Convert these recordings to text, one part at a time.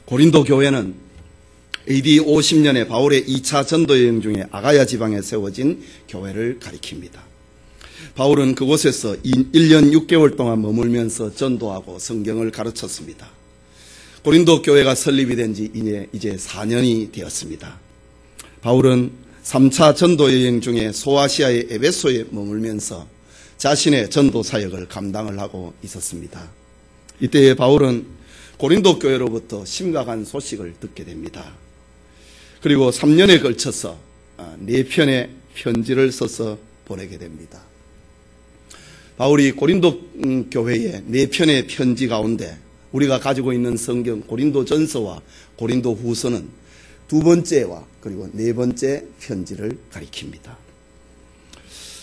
고린도 교회는 AD 50년에 바울의 2차 전도 여행 중에 아가야 지방에 세워진 교회를 가리킵니다. 바울은 그곳에서 1년 6개월 동안 머물면서 전도하고 성경을 가르쳤습니다. 고린도 교회가 설립이 된 지 이제 4년이 되었습니다. 바울은 3차 전도 여행 중에 소아시아의 에베소에 머물면서 자신의 전도 사역을 감당을 하고 있었습니다. 이때에 바울은 고린도 교회로부터 심각한 소식을 듣게 됩니다. 그리고 3년에 걸쳐서 4편의 편지를 써서 보내게 됩니다. 바울이 고린도 교회에 4편의 편지 가운데 우리가 가지고 있는 성경 고린도전서와 고린도후서는 2번째와 그리고 4번째 편지를 가리킵니다.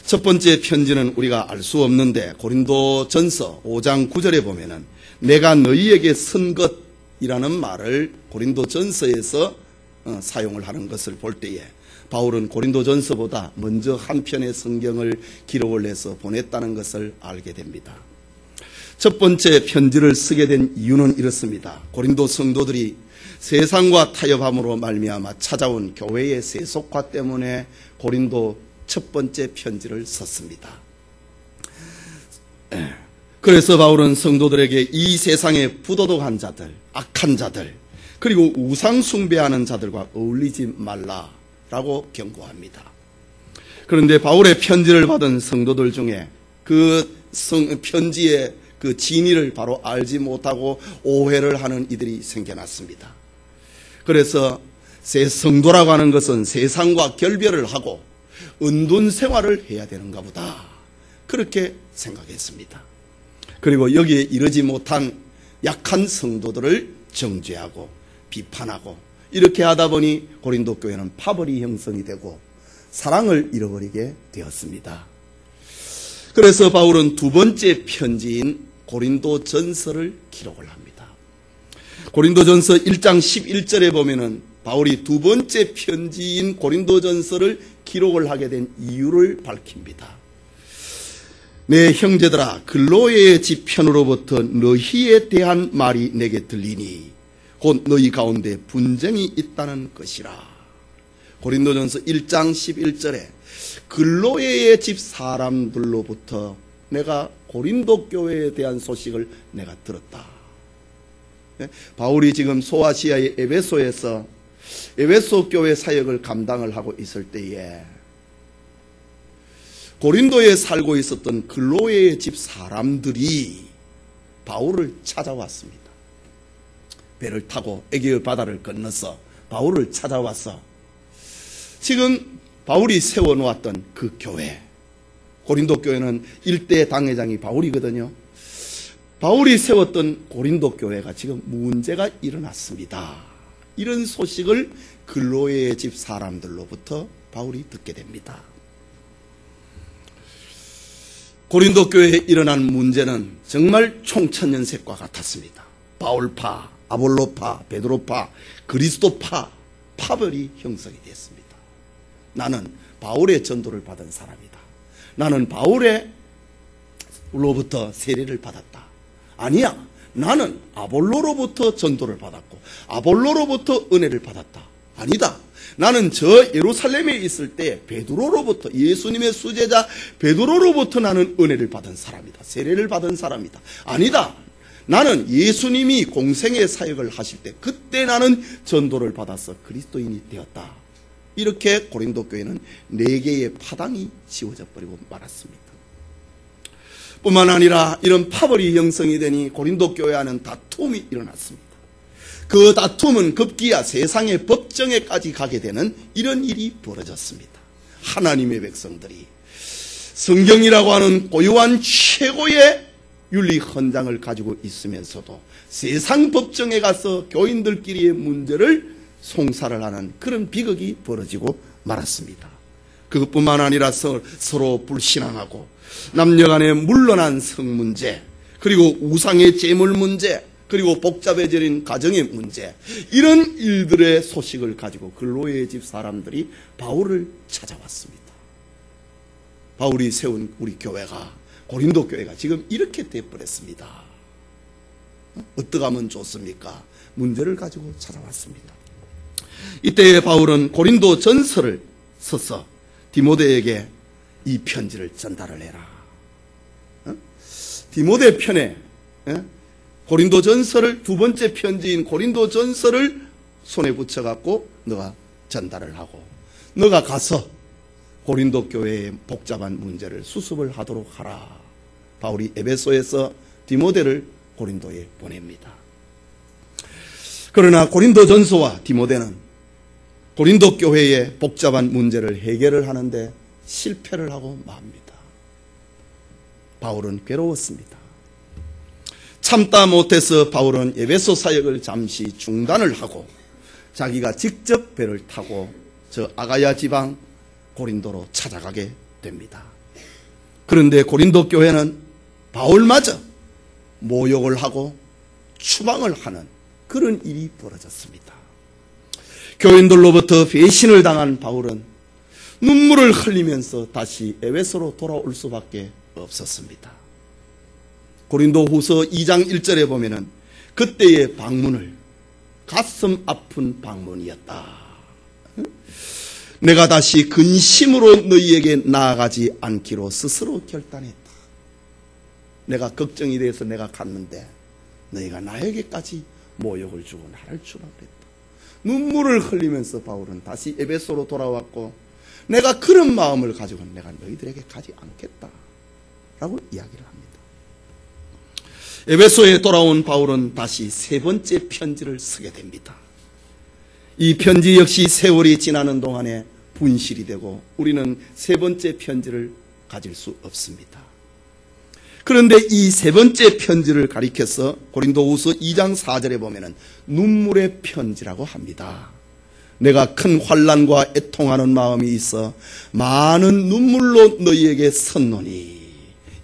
첫 번째 편지는 우리가 알 수 없는데 고린도전서 5장 9절에 보면은 내가 너희에게 쓴 것이라는 말을 고린도전서에서 사용을 하는 것을 볼 때에 바울은 고린도전서보다 먼저 한 편의 성경을 기록을 해서 보냈다는 것을 알게 됩니다. 첫 번째 편지를 쓰게 된 이유는 이렇습니다. 고린도 성도들이 세상과 타협함으로 말미암아 찾아온 교회의 세속화 때문에 고린도 첫 번째 편지를 썼습니다. 그래서 바울은 성도들에게 이 세상에 부도덕한 자들, 악한 자들, 그리고 우상 숭배하는 자들과 어울리지 말라라고 경고합니다. 그런데 바울의 편지를 받은 성도들 중에 그 편지의 그 진위를 바로 알지 못하고 오해를 하는 이들이 생겨났습니다. 그래서 성도라고 하는 것은 세상과 결별을 하고 은둔 생활을 해야 되는가 보다, 그렇게 생각했습니다. 그리고 여기에 이르지 못한 약한 성도들을 정죄하고 비판하고 이렇게 하다 보니 고린도 교회는 파벌이 형성이 되고 사랑을 잃어버리게 되었습니다. 그래서 바울은 2번째 편지인 고린도전서를 기록을 합니다. 고린도전서 1장 11절에 보면은 바울이 2번째 편지인 고린도전서를 기록을 하게 된 이유를 밝힙니다. 내 형제들아, 글로에의 지편으로부터 너희에 대한 말이 내게 들리니 곧 너희 가운데 분쟁이 있다는 것이라. 고린도전서 1장 11절에 글로에의 집 사람들로부터 내가 고린도 교회에 대한 소식을 내가 들었다. 바울이 지금 소아시아의 에베소에서 에베소 교회 사역을 감당을 하고 있을 때에 고린도에 살고 있었던 글로에의 집 사람들이 바울을 찾아왔습니다. 배를 타고 에게의 바다를 건너서 바울을 찾아와서 지금 바울이 세워놓았던 그 교회, 고린도 교회는 일대 당회장이 바울이거든요. 바울이 세웠던 고린도 교회가 지금 문제가 일어났습니다. 이런 소식을 글로에의 집 사람들로부터 바울이 듣게 됩니다. 고린도 교회에 일어난 문제는 정말 총천연색과 같았습니다. 바울파, 아볼로파, 베드로파, 그리스도파, 파벌이 형성이 됐습니다. 나는 바울의 전도를 받은 사람이다. 나는 바울로부터 세례를 받았다. 아니야, 나는 아볼로로부터 전도를 받았고 아볼로로부터 은혜를 받았다. 아니다, 나는 저 예루살렘에 있을 때 베드로로부터, 예수님의 수제자 베드로로부터 나는 은혜를 받은 사람이다. 세례를 받은 사람이다. 아니다, 나는 예수님이 공생의 사역을 하실 때 그때 나는 전도를 받아서 그리스도인이 되었다. 이렇게 고린도 교회는 4개의 파당이 지워져 버리고 말았습니다. 뿐만 아니라 이런 파벌이 형성이 되니 고린도 교회 안은 다툼이 일어났습니다. 그 다툼은 급기야 세상의 법정에까지 가게 되는 이런 일이 벌어졌습니다. 하나님의 백성들이 성경이라고 하는 고유한 최고의 윤리 헌장을 가지고 있으면서도 세상 법정에 가서 교인들끼리의 문제를 송사를 하는 그런 비극이 벌어지고 말았습니다. 그것뿐만 아니라 서로 불신앙하고 남녀간의 물러난 성 문제, 그리고 우상의 제물 문제, 그리고 복잡해진 가정의 문제, 이런 일들의 소식을 가지고 글로의 집 사람들이 바울을 찾아왔습니다. 바울이 세운 우리 교회가, 고린도 교회가 지금 이렇게 돼버렸습니다. 어떻게 하면 좋습니까? 문제를 가지고 찾아왔습니다. 이때 바울은 고린도 전서를 써서 디모데에게 이 편지를 전달을 해라. 디모데 편에 고린도 전서를, 두 번째 편지인 고린도 전서를 손에 붙여갖고 너가 전달을 하고, 너가 가서 고린도 교회의 복잡한 문제를 수습을 하도록 하라. 바울이 에베소에서 디모데를 고린도에 보냅니다. 그러나 고린도 전서와 디모데는 고린도 교회의 복잡한 문제를 해결을 하는데 실패를 하고 맙니다. 바울은 괴로웠습니다. 참다 못해서 바울은 에베소 사역을 잠시 중단을 하고 자기가 직접 배를 타고 저 아가야 지방 고린도로 찾아가게 됩니다. 그런데 고린도 교회는 바울마저 모욕을 하고 추방을 하는 그런 일이 벌어졌습니다. 교인들로부터 배신을 당한 바울은 눈물을 흘리면서 다시 에베소로 돌아올 수밖에 없었습니다. 고린도 후서 2장 1절에 보면은 그때의 방문을 가슴 아픈 방문이었다. 내가 다시 근심으로 너희에게 나아가지 않기로 스스로 결단했다. 내가 걱정이 돼서 내가 갔는데 너희가 나에게까지 모욕을 주고 나를 추방했다. 눈물을 흘리면서 바울은 다시 에베소로 돌아왔고, 내가 그런 마음을 가지고 내가 너희들에게 가지 않겠다 라고 이야기를 합니다. 에베소에 돌아온 바울은 다시 세 번째 편지를 쓰게 됩니다. 이 편지 역시 세월이 지나는 동안에 분실이 되고 우리는 세 번째 편지를 가질 수 없습니다. 그런데 이 세 번째 편지를 가리켜서 고린도후서 2장 4절에 보면은 눈물의 편지라고 합니다. 내가 큰 환난과 애통하는 마음이 있어 많은 눈물로 너희에게 썼노니.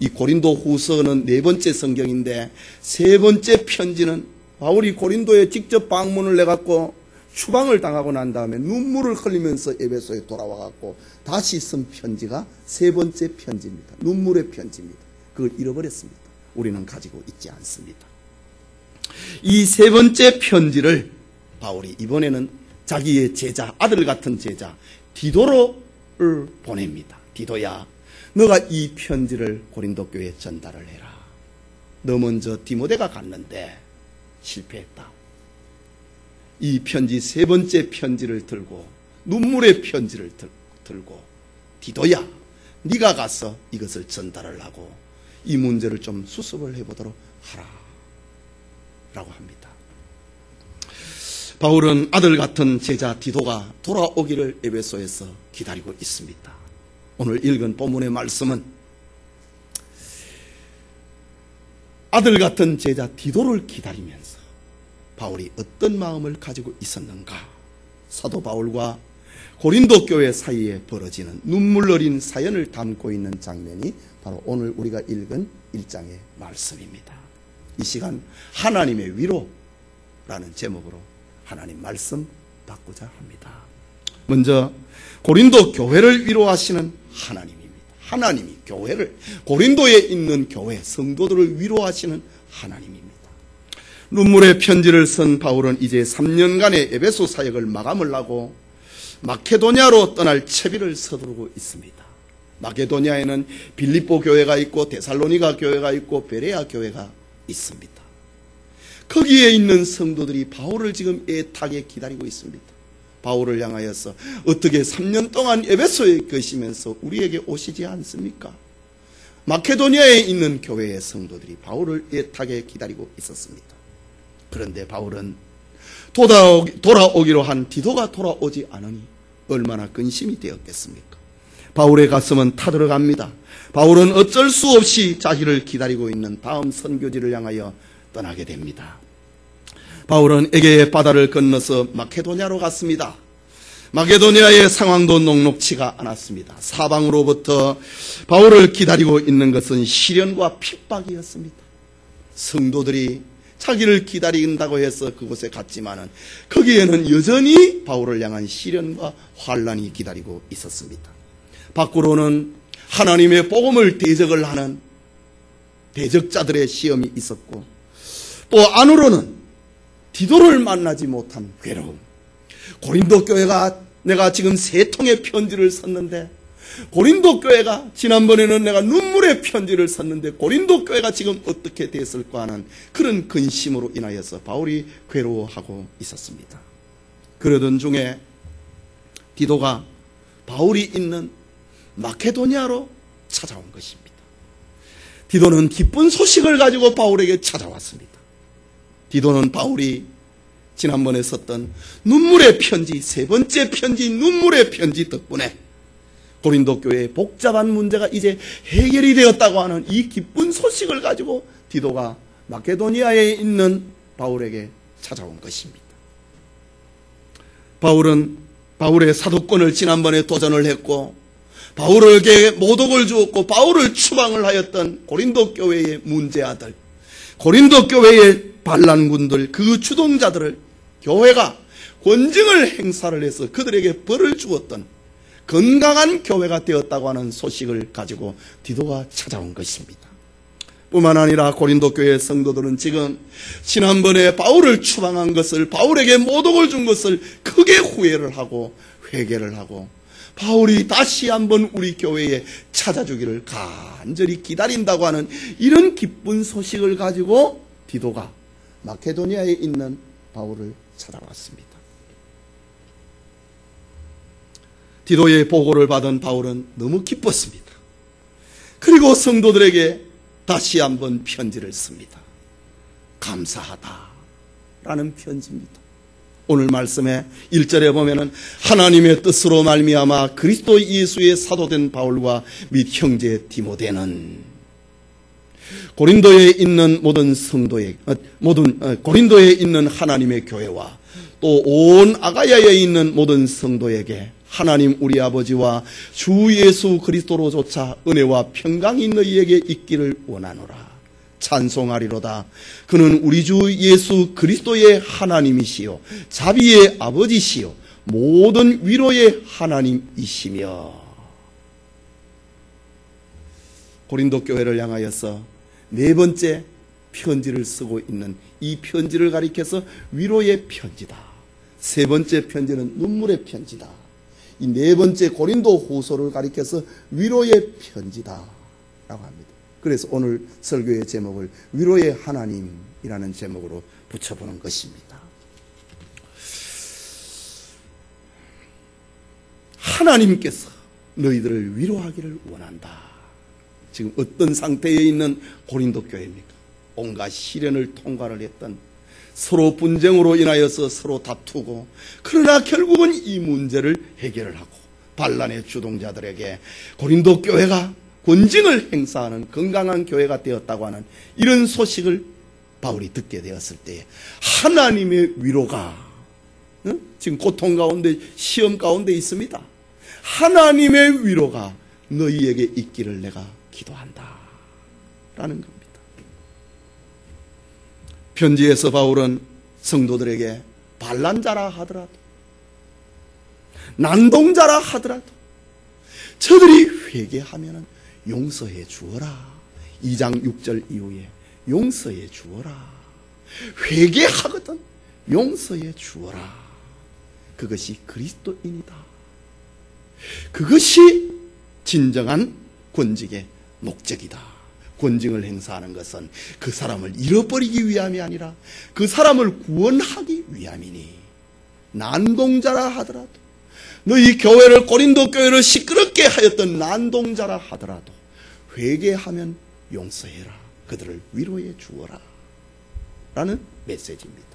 이 고린도후서는 네 번째 성경인데 세 번째 편지는 바울이 고린도에 직접 방문을 해갖고 추방을 당하고 난 다음에 눈물을 흘리면서 에베소에 돌아와갖고 다시 쓴 편지가 세 번째 편지입니다. 눈물의 편지입니다. 그걸 잃어버렸습니다. 우리는 가지고 있지 않습니다. 이 세 번째 편지를 바울이 이번에는 자기의 제자, 아들 같은 제자 디도를 보냅니다. 디도야, 너가 이 편지를 고린도 교회에 전달을 해라. 너 먼저 디모데가 갔는데 실패했다. 이 편지, 세 번째 편지를 들고, 눈물의 편지를 들고, 디도야, 네가 가서 이것을 전달을 하고 이 문제를 좀 수습을 해보도록 하라 라고 합니다. 바울은 아들 같은 제자 디도가 돌아오기를 에베소에서 기다리고 있습니다. 오늘 읽은 본문의 말씀은 아들 같은 제자 디도를 기다리면서 바울이 어떤 마음을 가지고 있었는가, 사도 바울과 고린도 교회 사이에 벌어지는 눈물 어린 사연을 담고 있는 장면이 바로 오늘 우리가 읽은 1장의 말씀입니다. 이 시간 하나님의 위로라는 제목으로 하나님 말씀 받고자 합니다. 먼저 고린도 교회를 위로하시는 하나님입니다. 하나님이 교회를, 고린도에 있는 교회 성도들을 위로하시는 하나님입니다. 눈물의 편지를 쓴 바울은 이제 3년간의 에베소 사역을 마감을 하고 마케도냐로 떠날 채비를 서두르고 있습니다. 마케도냐에는 빌립보 교회가 있고 데살로니가 교회가 있고 베레아 교회가 있습니다. 거기에 있는 성도들이 바울을 지금 애타게 기다리고 있습니다. 바울을 향하여서 어떻게 3년 동안 에베소에 계시면서 우리에게 오시지 않습니까? 마케도냐에 있는 교회의 성도들이 바울을 애타게 기다리고 있었습니다. 그런데 바울은 돌아오기로 한 디도가 돌아오지 않으니 얼마나 근심이 되었겠습니까? 바울의 가슴은 타들어갑니다. 바울은 어쩔 수 없이 자기를 기다리고 있는 다음 선교지를 향하여 떠나게 됩니다. 바울은 에게의 바다를 건너서 마케도냐로 갔습니다. 마케도냐의 상황도 녹록치가 않았습니다. 사방으로부터 바울을 기다리고 있는 것은 시련과 핍박이었습니다. 성도들이 자기를 기다린다고 해서 그곳에 갔지만은 거기에는 여전히 바울을 향한 시련과 환난이 기다리고 있었습니다. 밖으로는 하나님의 복음을 대적을 하는 대적자들의 시험이 있었고, 또 안으로는 디도를 만나지 못한 괴로움. 고린도 교회가 내가 지금 3통의 편지를 썼는데, 고린도 교회가 지난번에는 내가 눈물의 편지를 썼는데 고린도 교회가 지금 어떻게 됐을까 하는 그런 근심으로 인하여서 바울이 괴로워하고 있었습니다. 그러던 중에 디도가 바울이 있는 마케도니아로 찾아온 것입니다. 디도는 기쁜 소식을 가지고 바울에게 찾아왔습니다. 디도는 바울이 지난번에 썼던 눈물의 편지, 3번째 편지, 눈물의 편지 덕분에 고린도 교회의 복잡한 문제가 이제 해결이 되었다고 하는 이 기쁜 소식을 가지고 디도가 마케도니아에 있는 바울에게 찾아온 것입니다. 바울은 바울의 사도권을 지난번에 도전을 했고, 바울에게 모독을 주었고 바울을 추방을 하였던 고린도 교회의 문제아들, 고린도 교회의 반란군들, 그 주동자들을 교회가 권징을 행사를 해서 그들에게 벌을 주었던 건강한 교회가 되었다고 하는 소식을 가지고 디도가 찾아온 것입니다. 뿐만 아니라 고린도 교회의 성도들은 지금 지난번에 바울을 추방한 것을, 바울에게 모독을 준 것을 크게 후회를 하고 회개를 하고 바울이 다시 한번 우리 교회에 찾아주기를 간절히 기다린다고 하는 이런 기쁜 소식을 가지고 디도가 마케도니아에 있는 바울을 찾아왔습니다. 디도의 보고를 받은 바울은 너무 기뻤습니다. 그리고 성도들에게 다시 한번 편지를 씁니다. 감사하다라는 편지입니다. 오늘 말씀에 1절에 보면은 하나님의 뜻으로 말미암아 그리스도 예수의 사도된 바울과 및 형제 디모데는 고린도에 있는 모든 성도의 고린도에 있는 하나님의 교회와 또 온 아가야에 있는 모든 성도에게 하나님 우리 아버지와 주 예수 그리스도로조차 은혜와 평강이 너희에게 있기를 원하노라. 찬송하리로다. 그는 우리 주 예수 그리스도의 하나님이시요 자비의 아버지시요 모든 위로의 하나님이시며. 고린도 교회를 향하여서 4번째 편지를 쓰고 있는 이 편지를 가리켜서 위로의 편지다. 3번째 편지는 눈물의 편지다. 이 4번째 고린도 후서를 가리켜서 위로의 편지다 라고 합니다. 그래서 오늘 설교의 제목을 위로의 하나님이라는 제목으로 붙여보는 것입니다. 하나님께서 너희들을 위로하기를 원한다. 지금 어떤 상태에 있는 고린도 교회입니까? 온갖 시련을 통과를 했던, 서로 분쟁으로 인하여서 서로 다투고, 그러나 결국은 이 문제를 해결을 하고 반란의 주동자들에게 고린도 교회가 권징을 행사하는 건강한 교회가 되었다고 하는 이런 소식을 바울이 듣게 되었을 때 하나님의 위로가 지금 고통 가운데 시험 가운데 있습니다. 하나님의 위로가 너희에게 있기를 내가 기도한다 라는 겁니다. 편지에서 바울은 성도들에게 반란자라 하더라도, 난동자라 하더라도 저들이 회개하면 용서해 주어라. 2장 6절 이후에 용서해 주어라. 회개하거든 용서해 주어라. 그것이 그리스도인이다. 그것이 진정한 권직의 목적이다. 권징을 행사하는 것은 그 사람을 잃어버리기 위함이 아니라 그 사람을 구원하기 위함이니, 난동자라 하더라도, 너희 교회를, 고린도 교회를 시끄럽게 하였던 난동자라 하더라도 회개하면 용서해라. 그들을 위로해 주어라 라는 메시지입니다.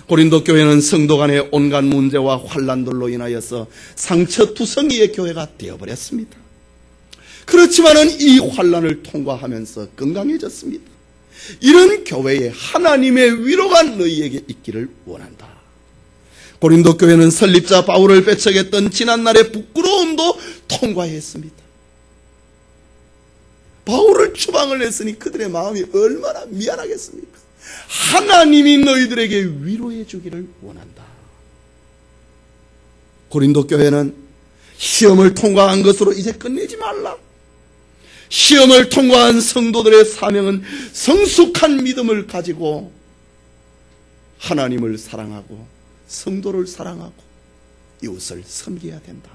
고린도 교회는 성도 간의 온갖 문제와 환란들로 인하여서 상처투성이의 교회가 되어버렸습니다. 그렇지만은 이 환란을 통과하면서 건강해졌습니다. 이런 교회에 하나님의 위로가 너희에게 있기를 원한다. 고린도 교회는 설립자 바울을 배척했던 지난날의 부끄러움도 통과했습니다. 바울을 추방을 했으니 그들의 마음이 얼마나 미안하겠습니까? 하나님이 너희들에게 위로해 주기를 원한다. 고린도 교회는 시험을 통과한 것으로 이제 끝내지 말라. 시험을 통과한 성도들의 사명은 성숙한 믿음을 가지고 하나님을 사랑하고 성도를 사랑하고 이웃을 섬겨야 된다.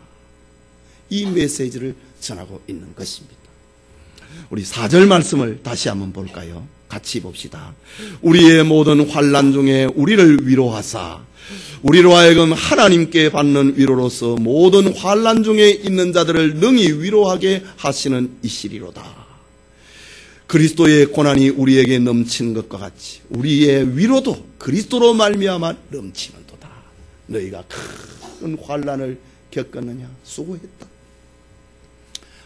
이 메시지를 전하고 있는 것입니다. 우리 4절 말씀을 다시 한번 볼까요? 같이 봅시다. 우리의 모든 환난 중에 우리를 위로하사 우리로 하여금 하나님께 받는 위로로서 모든 환난 중에 있는 자들을 능히 위로하게 하시는 이시리로다. 그리스도의 고난이 우리에게 넘치는 것과 같이 우리의 위로도 그리스도로 말미암아 넘치는도다. 너희가 큰 환난을 겪었느냐? 수고했다.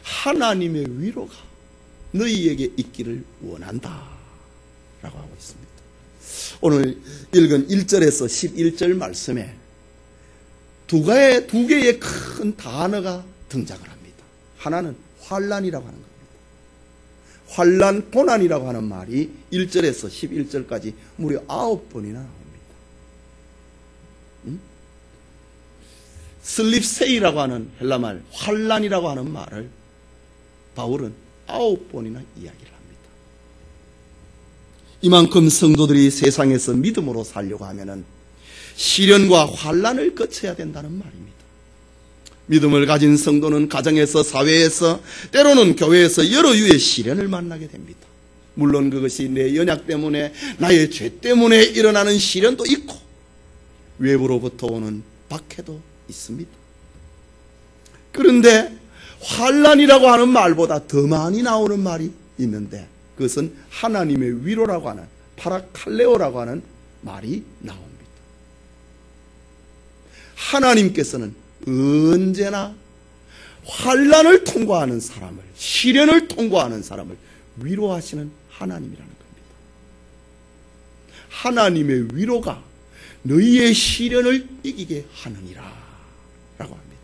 하나님의 위로가 너희에게 있기를 원한다 라고 하고 있습니다. 오늘 읽은 1절에서 11절 말씀에 두 개의 큰 단어가 등장을 합니다. 하나는 환난이라고 하는 겁니다. 환난, 고난이라고 하는 말이 1절에서 11절까지 무려 9번이나 나옵니다. 슬립세이라고 하는 헬라말, 환난이라고 하는 말을 바울은 9번이나 이야기를 합니다. 이만큼 성도들이 세상에서 믿음으로 살려고 하면은 시련과 환난을 거쳐야 된다는 말입니다. 믿음을 가진 성도는 가정에서, 사회에서, 때로는 교회에서 여러 유의 시련을 만나게 됩니다. 물론 그것이 내 연약 때문에, 나의 죄 때문에 일어나는 시련도 있고 외부로부터 오는 박해도 있습니다. 그런데 환난이라고 하는 말보다 더 많이 나오는 말이 있는데 그것은 하나님의 위로라고 하는 파라칼레오라고 하는 말이 나옵니다. 하나님께서는 언제나 환난을 통과하는 사람을, 시련을 통과하는 사람을 위로하시는 하나님이라는 겁니다. 하나님의 위로가 너희의 시련을 이기게 하느니라 라고 합니다.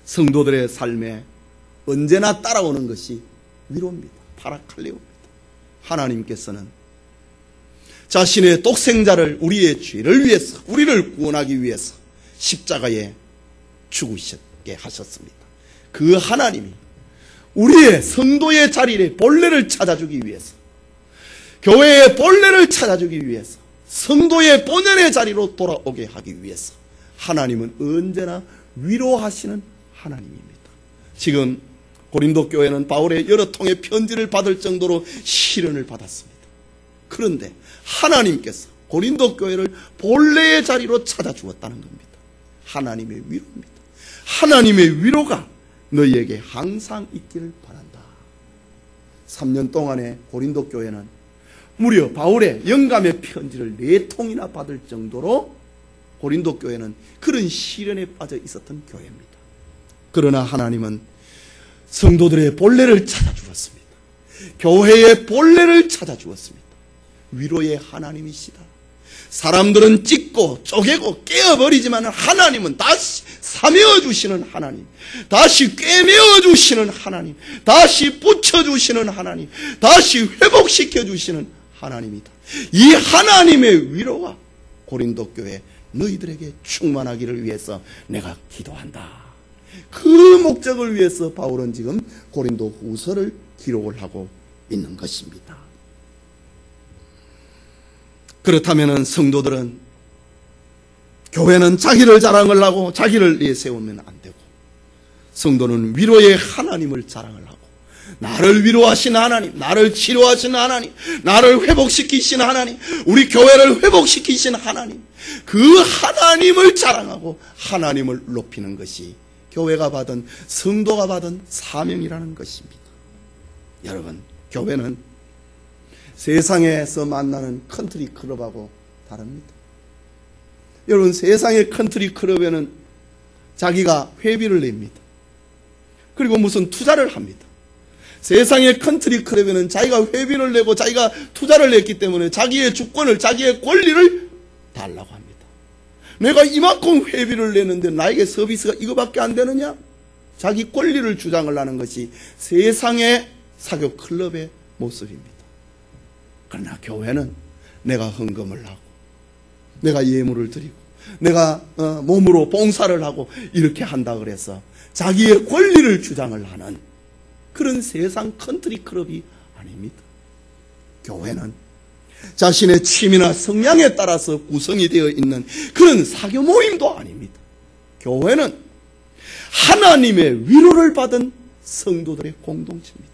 성도들의 삶에 언제나 따라오는 것이 위로입니다. 파라칼레오입니다. 하나님께서는 자신의 독생자를 우리의 죄를 위해서, 우리를 구원하기 위해서 십자가에 죽으셨게 하셨습니다. 그 하나님이 우리의 성도의 자리에 본래를 찾아주기 위해서, 교회의 본래를 찾아주기 위해서, 성도의 본연의 자리로 돌아오게 하기 위해서 하나님은 언제나 위로하시는 하나님입니다. 지금 고린도 교회는 바울의 여러 통의 편지를 받을 정도로 시련을 받았습니다. 그런데 하나님께서 고린도 교회를 본래의 자리로 찾아주었다는 겁니다. 하나님의 위로입니다. 하나님의 위로가 너희에게 항상 있기를 바란다. 3년 동안에 고린도 교회는 무려 바울의 영감의 편지를 4통이나 받을 정도로 고린도 교회는 그런 시련에 빠져 있었던 교회입니다. 그러나 하나님은 성도들의 본래를 찾아주었습니다. 교회의 본래를 찾아주었습니다. 위로의 하나님이시다. 사람들은 찢고 쪼개고 깨어버리지만 하나님은 다시 사메어주시는 하나님, 다시 꿰매어주시는 하나님, 다시 붙여주시는 하나님, 다시 회복시켜주시는 하나님이다. 이 하나님의 위로가 고린도 교회 너희들에게 충만하기를 위해서 내가 기도한다. 그 목적을 위해서 바울은 지금 고린도 후서를 기록을 하고 있는 것입니다. 그렇다면 성도들은 교회는 자기를 자랑을 하고 자기를 내세우면 안 되고, 성도는 위로의 하나님을 자랑을 하고 나를 위로하신 하나님, 나를 치료하신 하나님, 나를 회복시키신 하나님, 우리 교회를 회복시키신 하나님, 그 하나님을 자랑하고 하나님을 높이는 것이 교회가 받은, 성도가 받은 사명이라는 것입니다. 여러분, 교회는 세상에서 만나는 컨트리 클럽하고 다릅니다. 여러분, 세상의 컨트리 클럽에는 자기가 회비를 냅니다. 그리고 무슨 투자를 합니다. 세상의 컨트리 클럽에는 자기가 회비를 내고 자기가 투자를 냈기 때문에 자기의 주권을, 자기의 권리를 달라고 합니다. 내가 이만큼 회비를 내는데 나에게 서비스가 이거밖에 안 되느냐? 자기 권리를 주장을 하는 것이 세상의 사교 클럽의 모습입니다. 그러나 교회는 내가 헌금을 하고, 내가 예물을 드리고, 내가 몸으로 봉사를 하고 이렇게 한다 그래서 자기의 권리를 주장을 하는 그런 세상 컨트리 클럽이 아닙니다. 교회는 자신의 취미나 성향에 따라서 구성이 되어 있는 그런 사교 모임도 아닙니다. 교회는 하나님의 위로를 받은 성도들의 공동체입니다.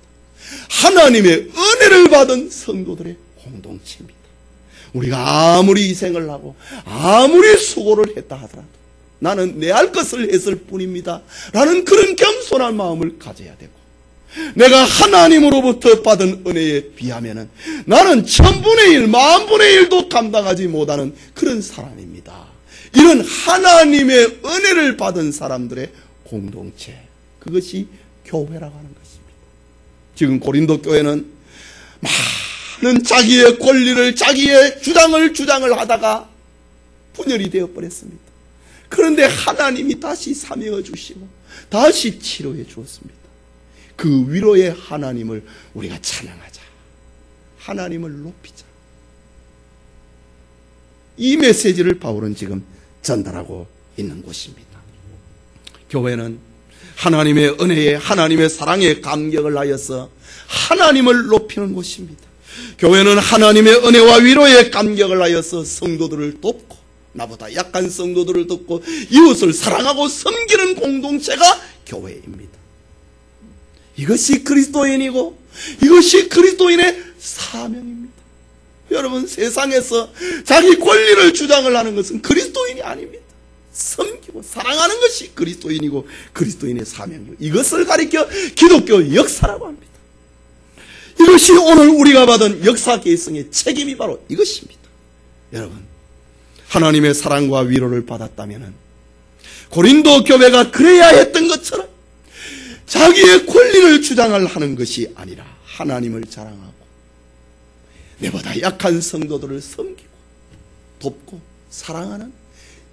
하나님의 은혜를 받은 성도들의 공동체입니다. 우리가 아무리 희생을 하고 아무리 수고를 했다 하더라도 나는 내 할 것을 했을 뿐입니다 라는 그런 겸손한 마음을 가져야 되고, 내가 하나님으로부터 받은 은혜에 비하면 나는 1000분의 1, 10,000분의 1도 감당하지 못하는 그런 사람입니다. 이런 하나님의 은혜를 받은 사람들의 공동체, 그것이 교회라고 하는 것입니다. 지금 고린도 교회는 많은 자기의 권리를, 자기의 주장을 하다가 분열이 되어버렸습니다. 그런데 하나님이 다시 사명해 주시고 다시 치료해 주었습니다. 그 위로의 하나님을 우리가 찬양하자. 하나님을 높이자. 이 메시지를 바울은 지금 전달하고 있는 곳입니다. 교회는 하나님의 은혜에, 하나님의 사랑에 감격을 하여서 하나님을 높이는 곳입니다. 교회는 하나님의 은혜와 위로에 감격을 하여서 성도들을 돕고, 나보다 약한 성도들을 돕고 이웃을 사랑하고 섬기는 공동체가 교회입니다. 이것이 그리스도인이고 이것이 그리스도인의 사명입니다. 여러분, 세상에서 자기 권리를 주장을 하는 것은 그리스도인이 아닙니다. 섬기고 사랑하는 것이 그리스도인이고 그리스도인의 사명이고, 이것을 가리켜 기독교 역사라고 합니다. 이것이 오늘 우리가 받은 역사 계승의 책임이 바로 이것입니다. 여러분, 하나님의 사랑과 위로를 받았다면 고린도 교회가 그래야 했던 것처럼 자기의 권리를 주장을 하는 것이 아니라 하나님을 자랑하고 내보다 약한 성도들을 섬기고 돕고 사랑하는,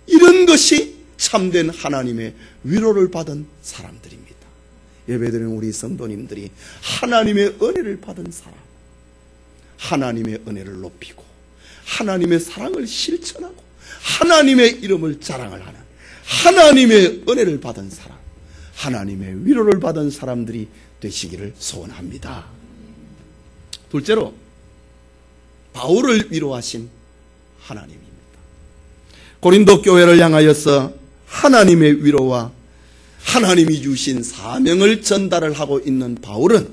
이런 것이 참된 하나님의 위로를 받은 사람들입니다. 예배드리는 우리 성도님들이 하나님의 은혜를 받은 사람, 하나님의 은혜를 높이고 하나님의 사랑을 실천하고 하나님의 이름을 자랑을 하는, 하나님의 은혜를 받은 사람, 하나님의 위로를 받은 사람들이 되시기를 소원합니다. 둘째로, 바울을 위로하신 하나님입니다. 고린도 교회를 향하여서 하나님의 위로와 하나님이 주신 사명을 전달을 하고 있는 바울은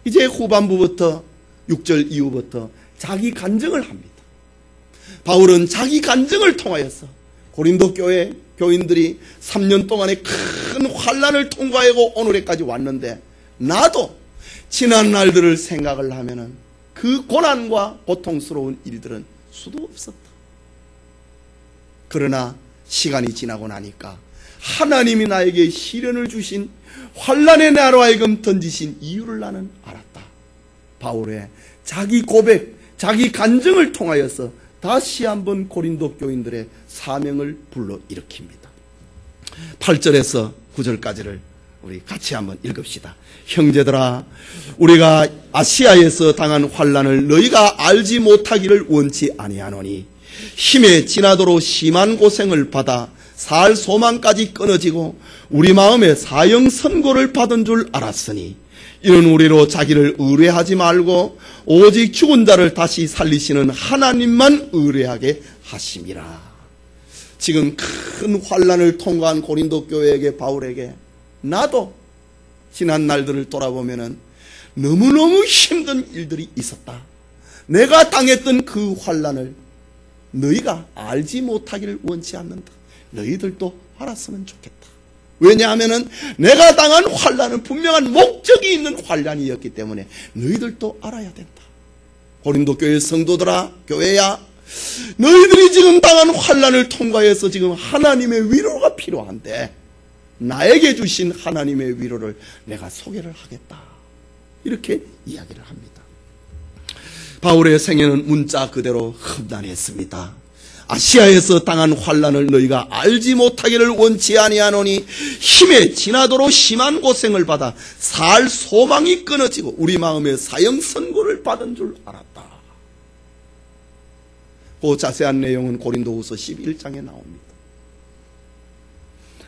이제 후반부부터 6절 이후부터 자기 간증을 합니다. 바울은 자기 간증을 통하여서 고린도 교회 교인들이 3년 동안의 큰 환난을 통과하고 오늘에까지 왔는데, 나도 지난 날들을 생각을 하면은 그 고난과 고통스러운 일들은 수도 없었다. 그러나 시간이 지나고 나니까 하나님이 나에게 시련을 주신, 환난의 나로 하여금 던지신 이유를 나는 알았다. 바울의 자기 고백, 자기 간증을 통하여서 다시 한번 고린도 교인들의 사명을 불러일으킵니다. 8절에서 9절까지를 우리 같이 한번 읽읍시다. 형제들아, 우리가 아시아에서 당한 환난을 너희가 알지 못하기를 원치 아니하노니, 힘에 지나도록 심한 고생을 받아 살 소망까지 끊어지고 우리 마음에 사형 선고를 받은 줄 알았으니, 이는 우리로 자기를 의뢰하지 말고 오직 죽은 자를 다시 살리시는 하나님만 의뢰하게 하심이라. 지금 큰 환난을 통과한 고린도 교회에게, 바울에게, 나도 지난 날들을 돌아보면은 너무너무 힘든 일들이 있었다. 내가 당했던 그 환난을 너희가 알지 못하기를 원치 않는다. 너희들도 알았으면 좋겠다. 왜냐하면은 내가 당한 환난은 분명한 목적이 있는 환난이었기 때문에 너희들도 알아야 된다. 고린도 교회 성도들아, 교회야, 너희들이 지금 당한 환난을 통과해서 지금 하나님의 위로가 필요한데 나에게 주신 하나님의 위로를 내가 소개를 하겠다. 이렇게 이야기를 합니다. 바울의 생애는 문자 그대로 험난했습니다. 아시아에서 당한 환난을 너희가 알지 못하기를 원치 아니하노니, 힘에 지나도록 심한 고생을 받아 살 소망이 끊어지고 우리 마음에 사형 선고를 받은 줄 알았다. 그 자세한 내용은 고린도후서 11장에 나옵니다.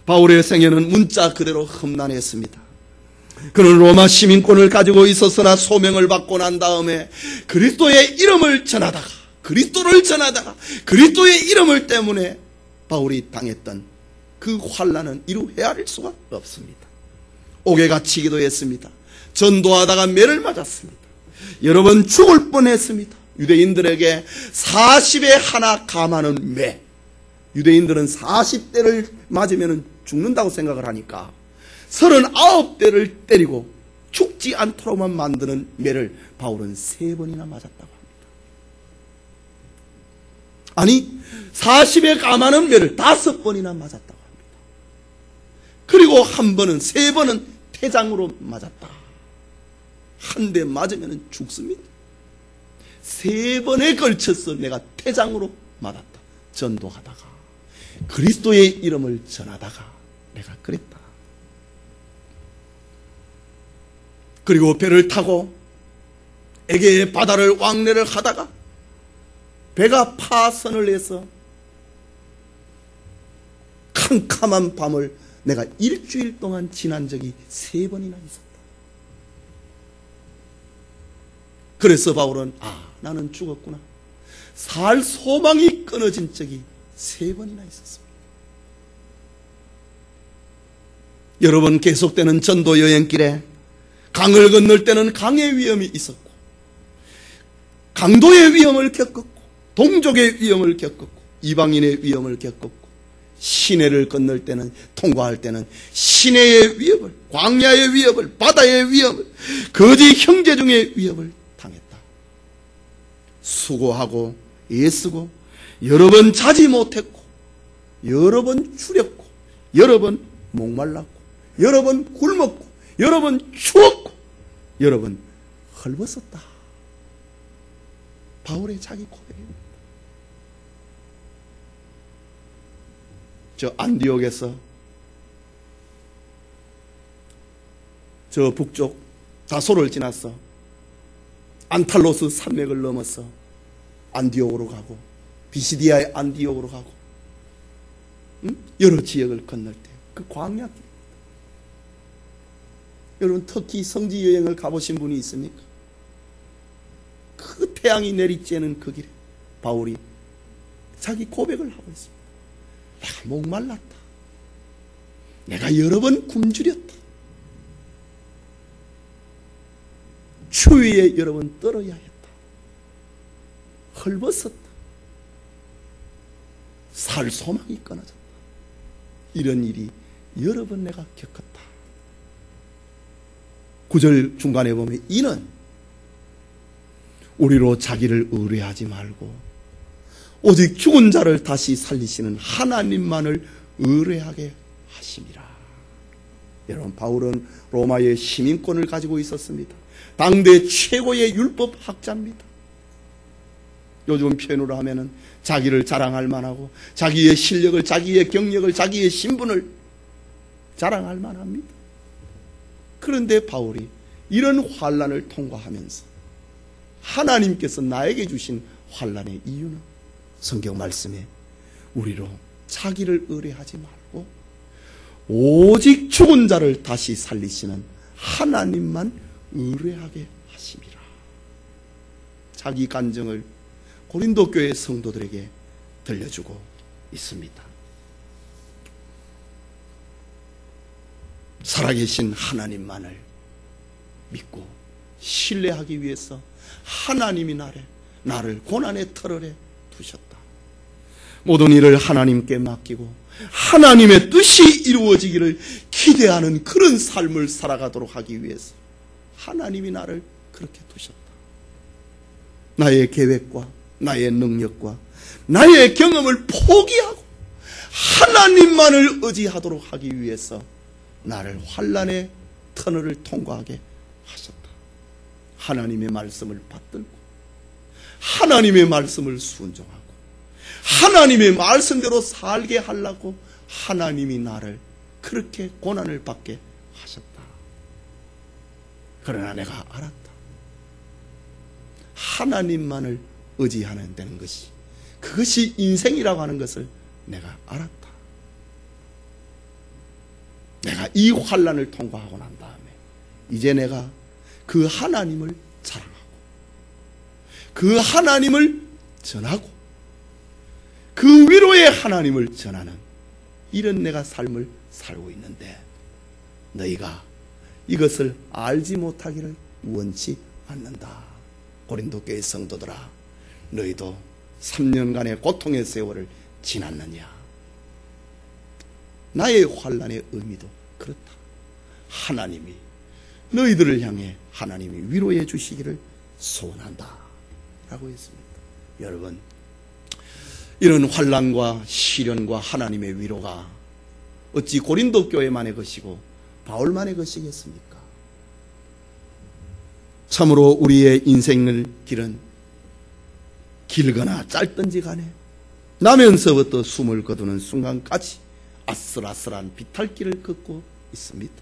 바울의 생애는 문자 그대로 험난했습니다. 그는 로마 시민권을 가지고 있었으나 소명을 받고 난 다음에 그리스도의 이름을 전하다가, 그리스도를 전하다가 그리스도의 이름을 때문에 바울이 당했던 그 환난은 이루 헤아릴 수가 없습니다. 옥에 갇히기도 했습니다. 전도하다가 매를 맞았습니다. 여러 번 죽을 뻔했습니다. 유대인들에게 40에 하나 감하는 매, 유대인들은 40대를 맞으면 죽는다고 생각을 하니까 39대를 때리고 죽지 않도록만 만드는 매를 바울은 3번이나 맞았다고 합니다. 아니, 40에 감하는 매를 5번이나 맞았다고 합니다. 그리고 한 번은, 3번은 태장으로 맞았다. 한 대 맞으면 죽습니다. 3번에 걸쳐서 내가 태장으로 맞았다. 전도하다가, 그리스도의 이름을 전하다가 내가 그랬다. 그리고 배를 타고 에게의 바다를 왕래를 하다가 배가 파선을 해서 캄캄한 밤을 내가 일주일 동안 지난 적이 3번이나 있었다. 그래서 바울은 나는 죽었구나, 살 소망이 끊어진 적이 3번이나 있었습니다. 여러분, 계속되는 전도 여행길에 강을 건널 때는 강의 위험이 있었고, 강도의 위험을 겪었고, 동족의 위험을 겪었고, 이방인의 위험을 겪었고, 시내를 건널 때는, 통과할 때는 시내의 위협을, 광야의 위협을, 바다의 위협을, 거짓 형제 중의 위협을 당했다. 수고하고 애쓰고 여러 번 자지 못했고, 여러 번 추렸고, 여러 번 목말랐고, 여러 번 굶었고, 여러 번 추웠고, 여러 번 헐벗었다. 바울의 자기 고백입니다. 저 안디옥에서 저 북쪽 다소를 지나서 안탈로스 산맥을 넘어서 안디옥으로 가고, 비시디아의 안디옥으로 가고, 여러 지역을 건널 때 그 광야길, 여러분, 터키 성지 여행을 가보신 분이 있습니까? 그 태양이 내리쬐는 그 길에 바울이 자기 고백을 하고 있습니다. 내가 목말랐다. 내가 여러 번 굶주렸다. 추위에 여러 번 떨어야 했다. 헐벗었다. 살 소망이 끊어졌다. 이런 일이 여러 번 내가 겪었다. 9절 중간에 보면 이는 우리로 자기를 의뢰하지 말고 오직 죽은 자를 다시 살리시는 하나님만을 의뢰하게 하심이라. 여러분, 바울은 로마의 시민권을 가지고 있었습니다. 당대 최고의 율법 학자입니다. 요즘 표현으로 하면은 자기를 자랑할 만하고 자기의 실력을, 자기의 경력을, 자기의 신분을 자랑할 만합니다. 그런데 바울이 이런 환난을 통과하면서 하나님께서 나에게 주신 환난의 이유는 성경 말씀에 우리로 자기를 의뢰하지 말고 오직 죽은 자를 다시 살리시는 하나님만 의뢰하게 하심이라. 자기 간증을 고린도 교회 성도들에게 들려주고 있습니다. 살아계신 하나님만을 믿고 신뢰하기 위해서 하나님이 나를 고난의 터널에 두셨다. 모든 일을 하나님께 맡기고 하나님의 뜻이 이루어지기를 기대하는 그런 삶을 살아가도록 하기 위해서 하나님이 나를 그렇게 두셨다. 나의 계획과 나의 능력과 나의 경험을 포기하고 하나님만을 의지하도록 하기 위해서 나를 환난의 터널을 통과하게 하셨다. 하나님의 말씀을 받들고 하나님의 말씀을 순종하고 하나님의 말씀대로 살게 하려고 하나님이 나를 그렇게 고난을 받게 하셨다. 그러나 내가 알았다. 하나님만을 의지하는 되는 것이, 그것이 인생이라고 하는 것을 내가 알았다. 내가 이 환난을 통과하고 난 다음에 이제 내가 그 하나님을 자랑하고 그 하나님을 전하고 그 위로의 하나님을 전하는 이런 내가 삶을 살고 있는데 너희가 이것을 알지 못하기를 원치 않는다. 고린도 교회 성도들아, 너희도 3년간의 고통의 세월을 지났느냐? 나의 환난의 의미도 그렇다. 하나님이 너희들을 향해 하나님이 위로해 주시기를 소원한다 라고 했습니다. 여러분, 이런 환난과 시련과 하나님의 위로가 어찌 고린도 교회만의 것이고 바울만의 것이겠습니까? 참으로 우리의 인생의 길은 길거나 짧든지 간에 나면서부터 숨을 거두는 순간까지 아슬아슬한 비탈길을 걷고 있습니다.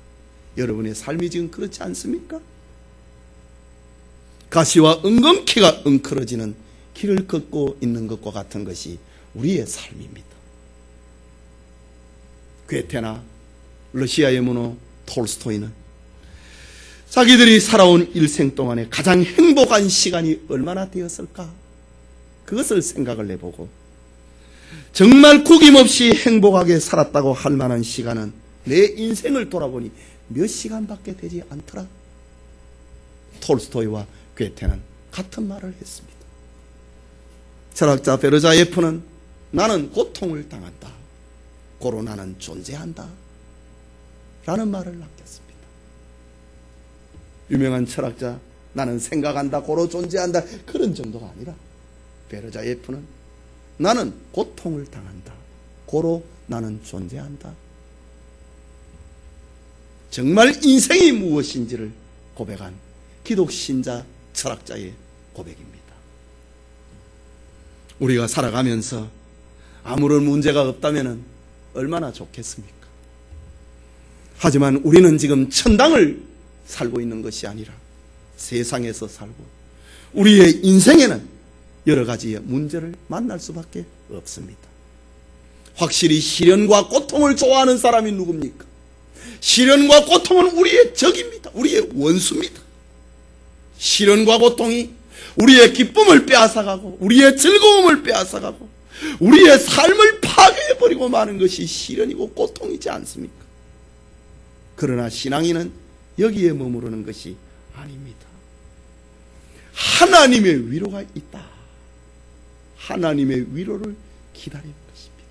여러분의 삶이 지금 그렇지 않습니까? 가시와 은검키가 엉클어지는 길을 걷고 있는 것과 같은 것이 우리의 삶입니다. 괴테나 러시아의 문호 톨스토이는 자기들이 살아온 일생 동안에 가장 행복한 시간이 얼마나 되었을까? 그것을 생각을 해보고 정말 구김없이 행복하게 살았다고 할 만한 시간은 내 인생을 돌아보니 몇 시간밖에 되지 않더라. 톨스토이와 괴테는 같은 말을 했습니다. 철학자 베르자예프는 나는 고통을 당한다. 고로 나는 존재한다. 라는 말을 남겼습니다. 유명한 철학자 나는 생각한다, 고로 존재한다 그런 정도가 아니라 베르자예프는 나는 고통을 당한다. 고로 나는 존재한다. 정말 인생이 무엇인지를 고백한 기독신자 철학자의 고백입니다. 우리가 살아가면서 아무런 문제가 없다면 얼마나 좋겠습니까? 하지만 우리는 지금 천당을 살고 있는 것이 아니라 세상에서 살고 우리의 인생에는 여러 가지의 문제를 만날 수밖에 없습니다. 확실히 시련과 고통을 좋아하는 사람이 누굽니까? 시련과 고통은 우리의 적입니다. 우리의 원수입니다. 시련과 고통이 우리의 기쁨을 빼앗아가고 우리의 즐거움을 빼앗아가고 우리의 삶을 파괴해버리고 마는 것이 시련이고 고통이지 않습니까? 그러나 신앙인은 여기에 머무르는 것이 아닙니다. 하나님의 위로가 있다. 하나님의 위로를 기다리는 것입니다.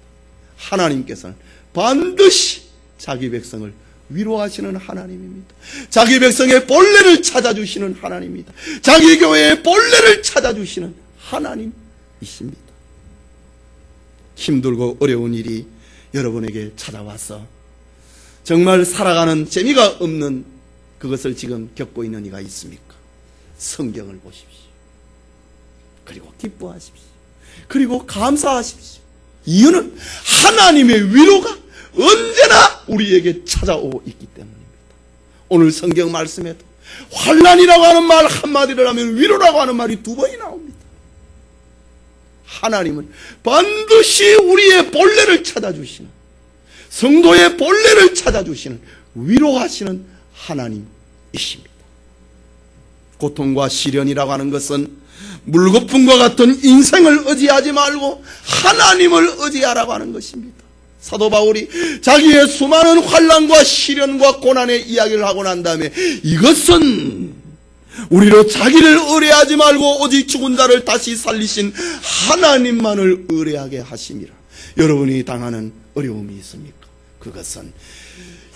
하나님께서는 반드시 자기 백성을 위로하시는 하나님입니다. 자기 백성의 본래를 찾아주시는 하나님입니다. 자기 교회의 본래를 찾아주시는 하나님이십니다. 힘들고 어려운 일이 여러분에게 찾아와서 정말 살아가는 재미가 없는 그것을 지금 겪고 있는 이가 있습니까? 성경을 보십시오. 그리고 기뻐하십시오. 그리고 감사하십시오. 이유는 하나님의 위로가 언제나 우리에게 찾아오고 있기 때문입니다. 오늘 성경 말씀에도 환난이라고 하는 말 한마디를 하면 위로라고 하는 말이 2번이 나옵니다. 하나님은 반드시 우리의 본래를 찾아주시는, 성도의 본래를 찾아주시는, 위로하시는 하나님이십니다. 고통과 시련이라고 하는 것은 물거품과 같은 인생을 의지하지 말고 하나님을 의지하라고 하는 것입니다. 사도 바울이 자기의 수많은 환난과 시련과 고난의 이야기를 하고 난 다음에 이것은 우리로 자기를 의뢰하지 말고 오직 죽은 자를 다시 살리신 하나님만을 의뢰하게 하심이라. 여러분이 당하는 어려움이 있습니까? 그것은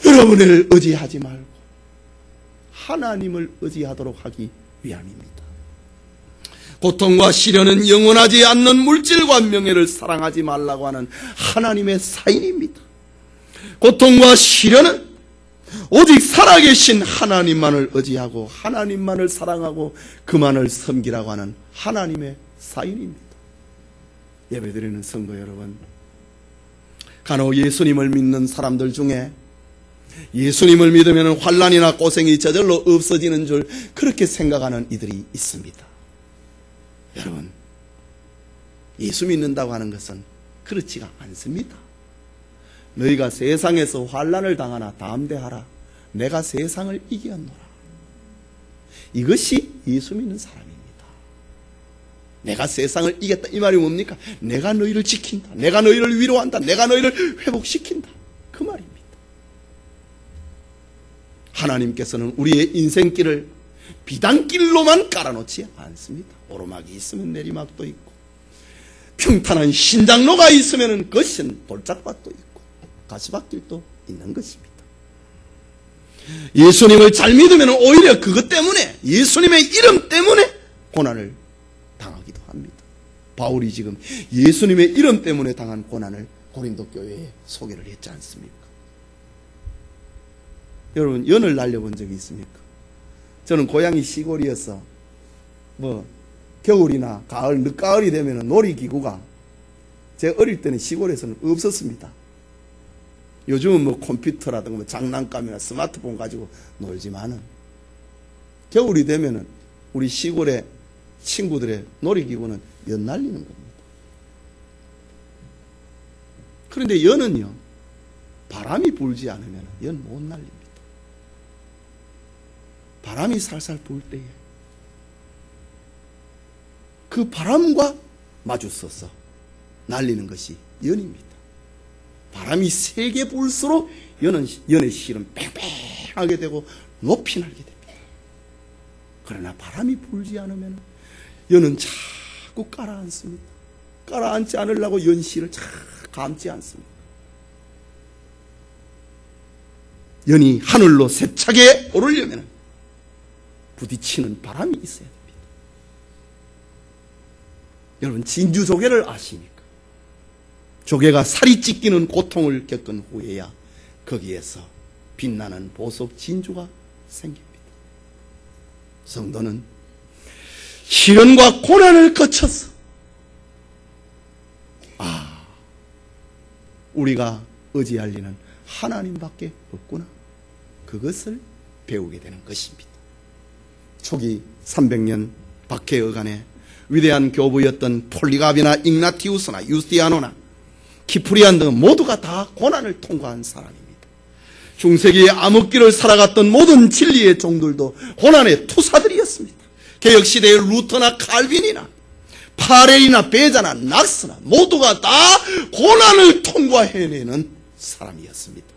여러분을 의지하지 말고 하나님을 의지하도록 하기 위함입니다. 고통과 시련은 영원하지 않는 물질과 명예를 사랑하지 말라고 하는 하나님의 사인입니다. 고통과 시련은 오직 살아계신 하나님만을 의지하고 하나님만을 사랑하고 그만을 섬기라고 하는 하나님의 사인입니다. 예배드리는 성도 여러분, 간혹 예수님을 믿는 사람들 중에 예수님을 믿으면 환난이나 고생이 저절로 없어지는 줄 그렇게 생각하는 이들이 있습니다. 여러분, 예수 믿는다고 하는 것은 그렇지가 않습니다. 너희가 세상에서 환난을 당하나 담대하라. 내가 세상을 이겼노라. 이것이 예수 믿는 사람입니다. 내가 세상을 이겼다 이 말이 뭡니까? 내가 너희를 지킨다, 내가 너희를 위로한다, 내가 너희를 회복시킨다, 그 말입니다. 하나님께서는 우리의 인생길을 비단길로만 깔아놓지 않습니다. 오르막이 있으면 내리막도 있고, 평탄한 신장로가 있으면 거신 돌짝밭도 있고 가시밭길도 있는 것입니다. 예수님을 잘 믿으면 오히려 그것 때문에, 예수님의 이름 때문에 고난을 당하기도 합니다. 바울이 지금 예수님의 이름 때문에 당한 고난을 고린도 교회에 소개를 했지 않습니까? 여러분, 연을 날려본 적이 있습니까? 저는 고향이 시골이어서 겨울이나 가을, 늦가을이 되면 놀이기구가 제 어릴 때는 시골에서는 없었습니다. 요즘은 컴퓨터라든가 장난감이나 스마트폰 가지고 놀지만은, 겨울이 되면은 우리 시골의 친구들의 놀이기구는 연 날리는 겁니다. 그런데 연은요, 바람이 불지 않으면 연 못 날립니다. 바람이 살살 불 때에 그 바람과 마주서서 날리는 것이 연입니다. 바람이 세게 불수록 연의 실은 팽팽하게 되고 높이 날게 됩니다. 그러나 바람이 불지 않으면 연은 자꾸 깔아앉습니다. 깔아앉지 않으려고 연실을 자꾸 감지 않습니다. 연이 하늘로 세차게 오르려면 부딪히는 바람이 있어야 됩니다. 여러분, 진주 조개를 아십니까? 조개가 살이 찢기는 고통을 겪은 후에야 거기에서 빛나는 보석 진주가 생깁니다. 성도는 시련과 고난을 거쳐서 우리가 의지할 리는 하나님밖에 없구나, 그것을 배우게 되는 것입니다. 초기 300년 박해여간에 위대한 교부였던 폴리갑이나 igna티우스나 유스티아노나 키프리안 등 모두가 다 고난을 통과한 사람입니다. 중세기의 암흑기를 살아갔던 모든 진리의 종들도 고난의 투사들이었습니다. 개혁시대의 루터나 칼빈이나 파렐이나 베자나 낙스나 모두가 다 고난을 통과해내는 사람이었습니다.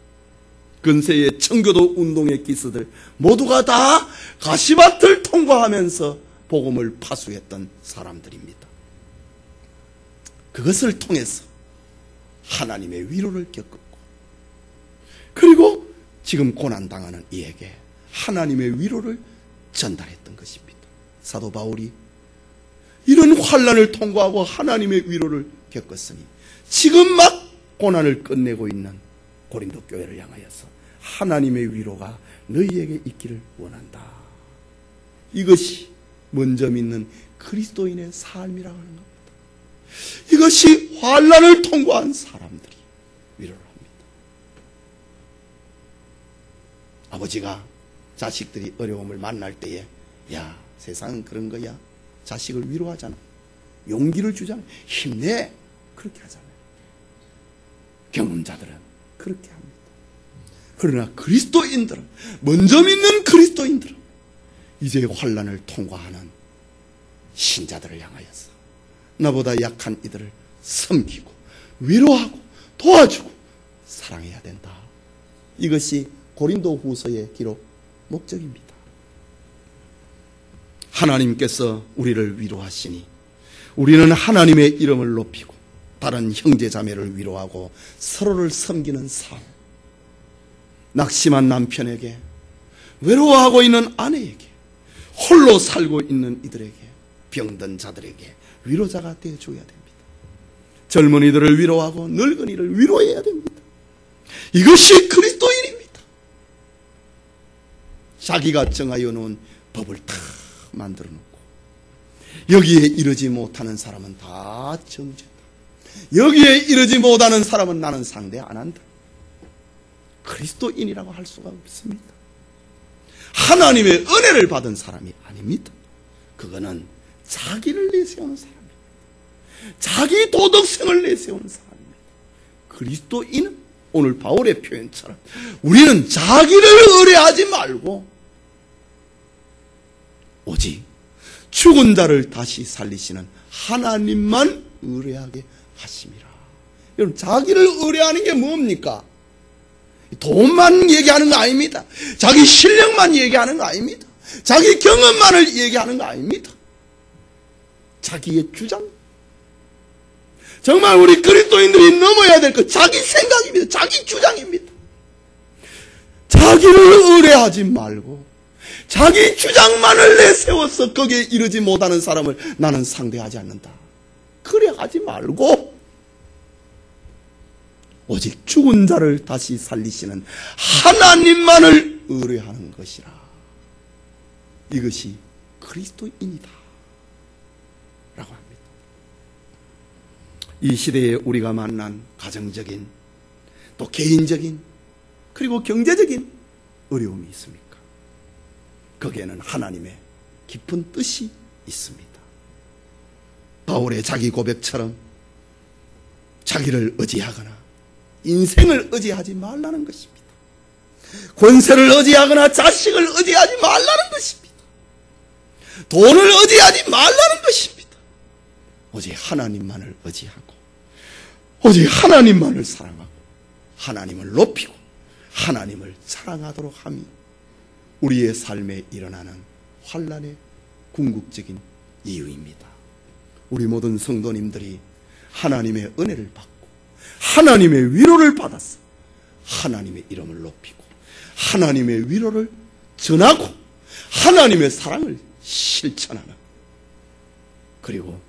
근세의 청교도 운동의 기수들 모두가 다 가시밭을 통과하면서 복음을 파수했던 사람들입니다. 그것을 통해서 하나님의 위로를 겪었고, 그리고 지금 고난당하는 이에게 하나님의 위로를 전달했던 것입니다. 사도 바울이 이런 환난을 통과하고 하나님의 위로를 겪었으니 지금 막 고난을 끝내고 있는 고린도 교회를 향하여서 하나님의 위로가 너희에게 있기를 원한다. 이것이 먼저 믿는 그리스도인의 삶이라고 하는 겁니다. 이것이 환난을 통과한 사람들이 위로를 합니다. 아버지가 자식들이 어려움을 만날 때에, 야, 세상은 그런 거야, 자식을 위로하잖아, 용기를 주잖아, 힘내, 그렇게 하잖아요. 경험자들은 그렇게 합니다. 그러나 그리스도인들은, 먼저 믿는 그리스도인들은 이제 환난을 통과하는 신자들을 향하여서 나보다 약한 이들을 섬기고 위로하고 도와주고 사랑해야 된다. 이것이 고린도 후서의 기록 목적입니다. 하나님께서 우리를 위로하시니 우리는 하나님의 이름을 높이고 다른 형제 자매를 위로하고 서로를 섬기는 삶, 낙심한 남편에게, 외로워하고 있는 아내에게, 홀로 살고 있는 이들에게, 병든 자들에게 위로자가 되어줘야 됩니다. 젊은이들을 위로하고 늙은이를 위로해야 됩니다. 이것이 그리스도인입니다. 자기가 정하여 놓은 법을 다 만들어 놓고 여기에 이르지 못하는 사람은 다 정죄다. 여기에 이르지 못하는 사람은 나는 상대 안 한다. 그리스도인이라고 할 수가 없습니다. 하나님의 은혜를 받은 사람이 아닙니다. 그거는 자기를 내세우는 사람입니다. 자기 도덕성을 내세우는 사람입니다. 그리스도인은 오늘 바울의 표현처럼 우리는 자기를 의뢰하지 말고 오직 죽은 자를 다시 살리시는 하나님만 의뢰하게 하심이라. 여러분, 자기를 의뢰하는 게 뭡니까? 돈만 얘기하는 거 아닙니다. 자기 실력만 얘기하는 거 아닙니다. 자기 경험만을 얘기하는 거 아닙니다. 자기의 주장. 정말 우리 그리스도인들이 넘어야 될 것, 자기 생각입니다. 자기 주장입니다. 자기를 의뢰하지 말고 자기 주장만을 내세워서 거기에 이르지 못하는 사람을 나는 상대하지 않는다. 그래 하지 말고 오직 죽은 자를 다시 살리시는 하나님만을 의뢰하는 것이라. 이것이 그리스도인이다 라고 합니다. 이 시대에 우리가 만난 가정적인 또 개인적인 그리고 경제적인 어려움이 있습니까? 거기에는 하나님의 깊은 뜻이 있습니다. 바울의 자기 고백처럼 자기를 의지하거나 인생을 의지하지 말라는 것입니다. 권세를 의지하거나 자식을 의지하지 말라는 것입니다. 돈을 의지하지 말라는 것입니다. 오직 하나님만을 의지하고 오직 하나님만을 사랑하고 하나님을 높이고 하나님을 사랑하도록 함이 우리의 삶에 일어나는 환난의 궁극적인 이유입니다. 우리 모든 성도님들이 하나님의 은혜를 받고 하나님의 위로를 받아서 하나님의 이름을 높이고 하나님의 위로를 전하고 하나님의 사랑을 실천하는, 그리고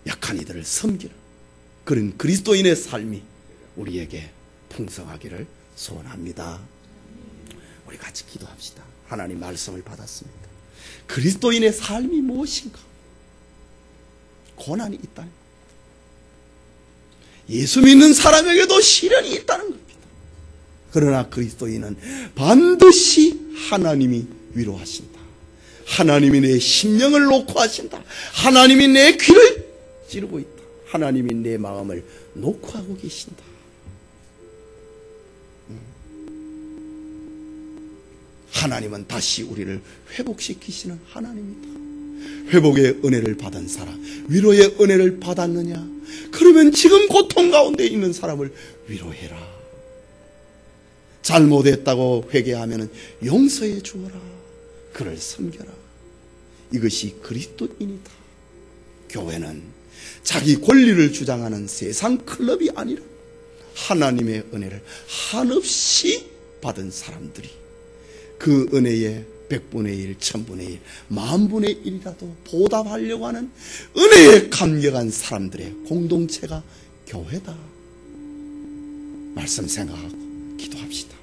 약한 이들을 섬기는 그런 그리스도인의 삶이 우리에게 풍성하기를 소원합니다. 우리 같이 기도합시다. 하나님 말씀을 받았습니다. 그리스도인의 삶이 무엇인가? 고난이 있다는 겁니다. 예수 믿는 사람에게도 시련이 있다는 겁니다. 그러나 그리스도인은 반드시 하나님이 위로하신다. 하나님이 내 심령을 놓고 하신다. 하나님이 내 귀를 찌르고 있다. 하나님이 내 마음을 놓고 하고 계신다. 하나님은 다시 우리를 회복시키시는 하나님이다. 회복의 은혜를 받은 사람, 위로의 은혜를 받았느냐? 그러면 지금 고통 가운데 있는 사람을 위로해라. 잘못했다고 회개하면 용서해 주어라. 그를 섬겨라. 이것이 그리스도인이다. 교회는 자기 권리를 주장하는 세상 클럽이 아니라 하나님의 은혜를 한없이 받은 사람들이 그 은혜의 100분의 1, 1000분의 1, 10,000분의 1이라도 보답하려고 하는 은혜에 감격한 사람들의 공동체가 교회다. 말씀 생각하고 기도합시다.